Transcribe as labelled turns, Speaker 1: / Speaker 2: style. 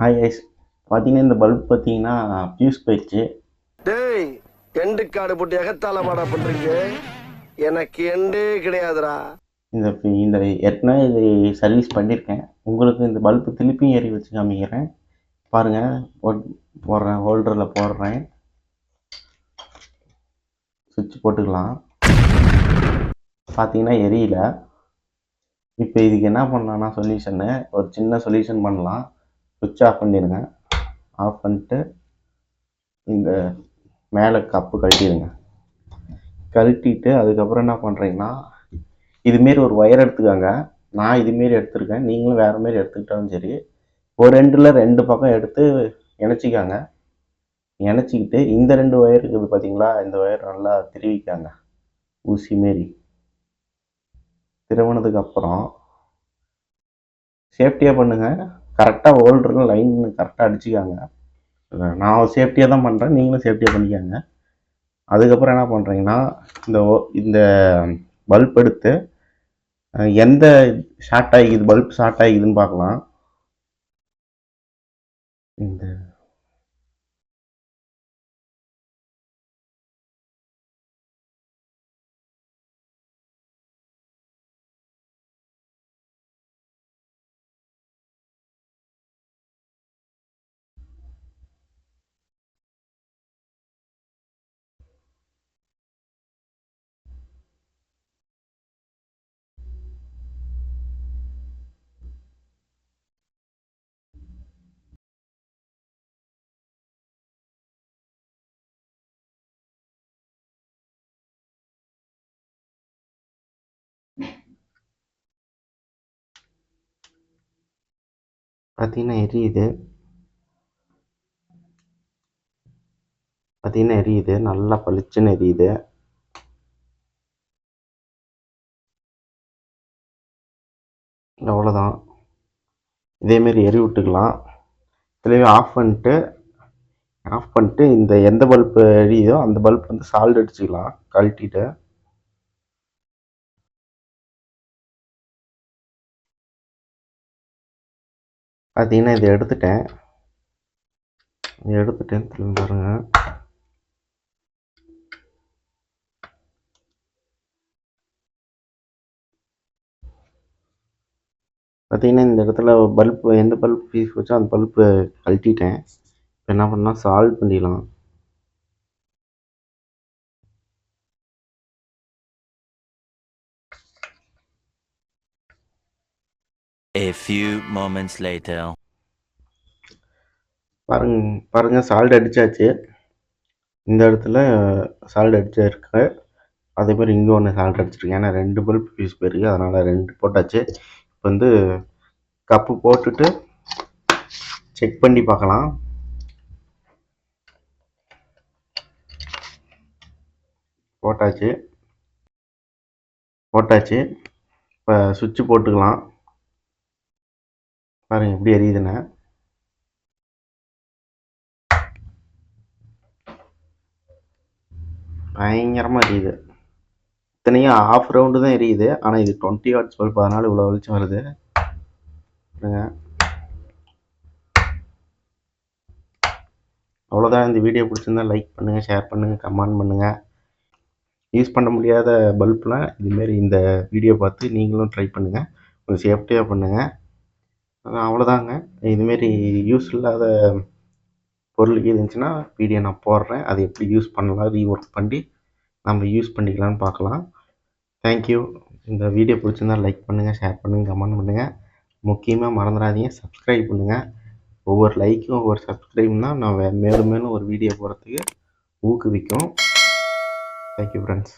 Speaker 1: Hi ice. பார்த்தீங்கன்னா இந்த bulb பார்த்தீங்கன்னா ஃபியூஸ் போயிடுச்சு.
Speaker 2: டேய் எண்டு காடு போட்டு எகத்தால மாடா பண்றீங்க. எனக்கு எண்டே கிடையாதுடா.
Speaker 1: இந்த இந்த ஏற்கனவே இது சர்வீஸ் பண்ணியிருக்கேன். உங்களுக்கு இந்த பல்பு திருப்பியும் ஏறி வச்சு காமிக்கிறேன் பாருங்கள். போடுறேன், ஹோல்டரில் போடுறேன், சுவிட்ச் போட்டுக்கலாம். பார்த்தீங்கன்னா எரியல. இப்போ இதுக்கு என்ன பண்ணலான்னா சொல்யூஷனு ஒரு சின்ன சொல்யூஷன் பண்ணலாம். சுவிட்ச் ஆஃப் பண்ணிடுங்க. ஆஃப் பண்ணிட்டு இந்த மேலே கப்பு கழட்டிடுங்க. கழட்டிட்டு அதுக்கப்புறம் என்ன பண்ணுறீங்கன்னா இதுமாரி ஒரு ஒயர் எடுத்துக்காங்க. நான் இதுமாரி எடுத்துருக்கேன், நீங்களும் வேறு மாரி எடுத்துக்கிட்டாலும் சரி. ஒரு ரெண்டு பக்கம் எடுத்து இணைச்சிக்காங்க. இணைச்சிக்கிட்டு இந்த 2 ஒயர் இருக்குது பார்த்தீங்களா, இந்த ஒயர் நல்லா திருவிக்காங்க. ஊசி மாரி திருவினதுக்கப்புறம் சேஃப்டியாக பண்ணுங்கள். கரெக்டாக ஹோல்டரில் லைன் கரெக்டாக அடிச்சுக்காங்க. நான் சேஃப்டியாக தான் பண்ணுறேன், நீங்களும் சேஃப்டியாக பண்ணிக்காங்க. அதுக்கப்புறம் என்ன பண்ணுறீங்கன்னா இந்த பல்ப் எடுத்து எந்த ஷார்ட் ஆகிக்குது, பல்ப் ஷார்ட் ஆகிக்குதுன்னு பார்க்கலாம். இந்த பார்த்தீங்கன்னா எரியுது, நல்லா பளிச்சுன்னு எரியுது. அவ்வளோதான். இதேமாரி எரி விட்டுக்கலாம். இதுலேயே ஆஃப் பண்ணிட்டு இந்த எந்த பல்பு எரியுதோ அந்த பல்ப் வந்து சால்ட் அடிச்சுக்கலாம் கழட்டிட்டு. பார்த்தீங்கன்னா இதை எடுத்துட்டேன் திரும்பி பாருங்கள். பார்த்தீங்கன்னா இந்த இடத்துல பல்ப் எந்த பல்ப் பீஸ் வச்சோ அந்த பல்ப்பு கழட்டிட்டேன். இப்போ என்ன பண்ணால் சால்வ் பண்ணிடலாம்.
Speaker 3: A few moments later.
Speaker 1: பாருங்க சால்ட் அடிச்சாச்சு. இந்த இடத்துல சால்ட் அடிச்சிருக்கு. அதே மாதிரி இங்கே ஒன்று சால்ட் அடிச்சிருக்கேன். ஏன்னா 2 பல்ப் பீஸ் போயிருக்கு, அதனால் 2 போட்டாச்சு. இப்போ வந்து கப்பு போட்டுட்டு செக் பண்ணி பார்க்கலாம். போட்டாச்சு. இப்போ சுவிட்சு போட்டுக்கலாம். பாருங்கள் எப்படி எரியுதுன்னு. பயங்கரமாக எரியுது. இத்தனையும் ஆஃப் ரவுண்டு தான் எரியுது, ஆனால் இது 20 வாட்ஸ் பல்ப், அதனால் இவ்வளோ வெளிச்சம் வருது. அவ்வளோதான். இந்த வீடியோ பிடிச்சிருந்தா லைக் பண்ணுங்கள், ஷேர் பண்ணுங்கள், கமெண்ட் பண்ணுங்கள். யூஸ் பண்ண முடியாத பல்ப்லாம் இதுமாரி இந்த வீடியோ பார்த்து நீங்களும் ட்ரை பண்ணுங்கள். கொஞ்சம் சேஃப்டியாக பண்ணுங்கள். அவ்வளோதாங்க. இதுமாரி யூஸ் இல்லாத பொருள் இருந்துச்சுன்னா வீடியோ நான் போடுறேன். அதை எப்படி யூஸ் பண்ணலாம், ரீஒர்க் பண்ணி நம்ம யூஸ் பண்ணிக்கலான்னு பார்க்கலாம். தேங்க்யூ. இந்த வீடியோ பிடிச்சிருந்தா லைக் பண்ணுங்கள், ஷேர் பண்ணுங்கள், கமெண்ட் பண்ணுங்கள். முக்கியமாக மறந்துடாதீங்க சப்ஸ்கிரைப் பண்ணுங்கள். ஒவ்வொரு லைக்கும் ஒவ்வொரு சப்ஸ்கிரைப்னா நான் மேலும் ஒரு வீடியோ போடுறதுக்கு ஊக்குவிக்கும். Thank you friends.